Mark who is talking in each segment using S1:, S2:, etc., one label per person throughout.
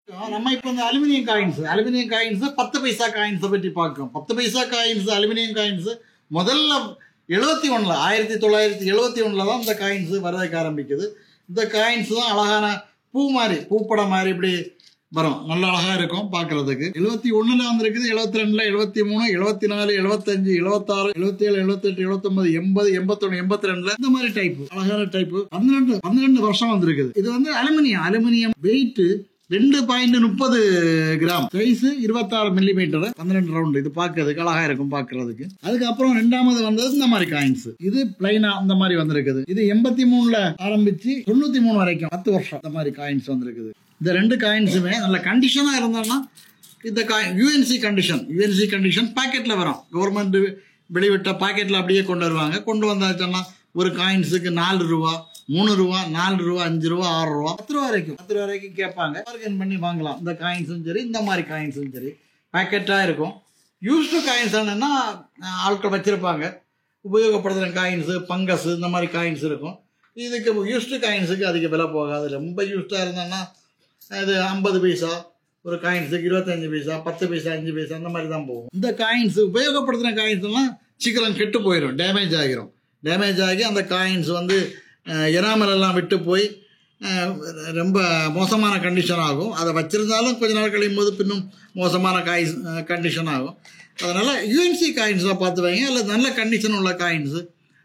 S1: நம்ம இப்ப இந்த அலுமினியம் காயின்ஸ் 10 பைசா காயின்ஸை பற்றி பார்க்கிறோம். 10 பைசா காயின்ஸ் அலுமினியம் காயின்ஸ் முதல்ல 71 1971 தான் இந்த காயின்ஸ் வரதுக்கு ஆரம்பிக்குது. இந்த காயின்ஸ் தான் அழகான பூப்படம் மாதிரி இப்படி வரும், நல்ல அழகா இருக்கும் பார்க்கறதுக்கு. 71 வந்திருக்குது, 72 73 74 75 76 77 78 79 80 81 82 இந்த மாதிரி டைப் அழகான டைப் 12 வருஷம் வந்திருக்குது. இது வந்து aluminium weight 2.30 gram, size 26 millimetre, 12 round. இது பார்க்கறதுக்கு அழகா இருக்கும் பார்க்கறதுக்கு. அதுக்கப்புறம் ரெண்டாவது வந்தது இந்த மாதிரி காயின்ஸ். இது பிளைனா இந்த மாதிரி வந்திருக்குது. இது 83 ஆரம்பிச்சு 93 வரைக்கும் 10 வருஷம் இந்த மாதிரி காயின்ஸ் வந்திருக்குது. இந்த ரெண்டு காயின்ஸுமே நல்ல கண்டிஷனா இருந்தாங்கன்னா இந்த யூஎன்சி கண்டிஷன் பாக்கெட்ல வரும். கவர்மெண்ட் வெளிவிட்ட பாக்கெட்ல அப்படியே கொண்டு வருவாங்க. கொண்டு வந்தாச்சுன்னா ஒரு காயின்ஸுக்கு 4 ரூபா 3 ரூபா 4 ரூபா 5 ரூபா 6 ரூபா 10 ரூபா வரைக்கும் கேட்பாங்க. பார்கன் பண்ணி வாங்கலாம். இந்த காயின்ஸும் சரி இந்த மாதிரி காயின்ஸும் சரி பேக்கெட்டா இருக்கும். யூஸ்டு காயின்ஸ் என்னன்னா ஆட்கள் வச்சிருப்பாங்க. உபயோகப்படுத்துகிற காயின்ஸு பங்கஸ் இந்த மாதிரி காயின்ஸ் இருக்கும். இதுக்கு யூஸ்டு காயின்ஸுக்கு அதிக விலை போகாது. ரொம்ப யூஸ்டாக இருந்தாங்கன்னா இது 50 பைசா ஒரு காயின்ஸுக்கு 25 பைசா 10 பைசா 5 பைசா அந்த மாதிரி தான் போகும். இந்த காயின்ஸ் உபயோகப்படுத்துகிற காயின்ஸ் எல்லாம் சீக்கிரம் கெட்டு போயிடும், டேமேஜ் ஆகி அந்த காயின்ஸ் வந்து எனாமல் எல்லாம் விட்டு போய் ரொம்ப மோசமான கண்டிஷன் ஆகும். அதை வச்சிருந்தாலும் கொஞ்ச நாள் கழியும் போது பின்னும் மோசமான கண்டிஷன் ஆகும். அதனால யூஎன்சி காயின்ஸாக பார்த்து வைங்க, அல்லது நல்ல கண்டிஷன் உள்ள காயின்ஸு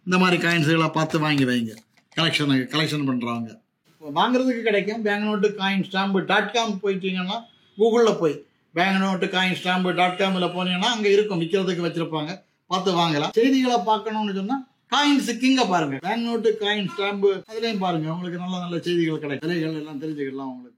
S1: இந்த மாதிரி காயின்ஸுகளை பார்த்து வாங்கி வைங்க. கலெக்ஷன் பண்ணுறவங்க வாங்குறதுக்கு கிடைக்கும். banknotecoinstamp.com போயிட்டீங்கன்னா கூகுளில் போய் banknotecoinstamp.com போனீங்கன்னா அங்கே இருக்கும், விற்கிறதுக்கு வச்சிருப்பாங்க, பார்த்து வாங்கலாம். செய்திகளை பார்க்கணும்னு சொன்னால் காயின்ஸ் கிங்க பாருங்க, பேங்க் நோட்டு காயின் ஸ்டாம்பு அதுலேயும் பாருங்க, உங்களுக்கு நல்ல நல்ல செய்திகள் கிடைக்கும், விலைகள் எல்லாம் தெரிஞ்சுக்கலாம் உங்களுக்கு.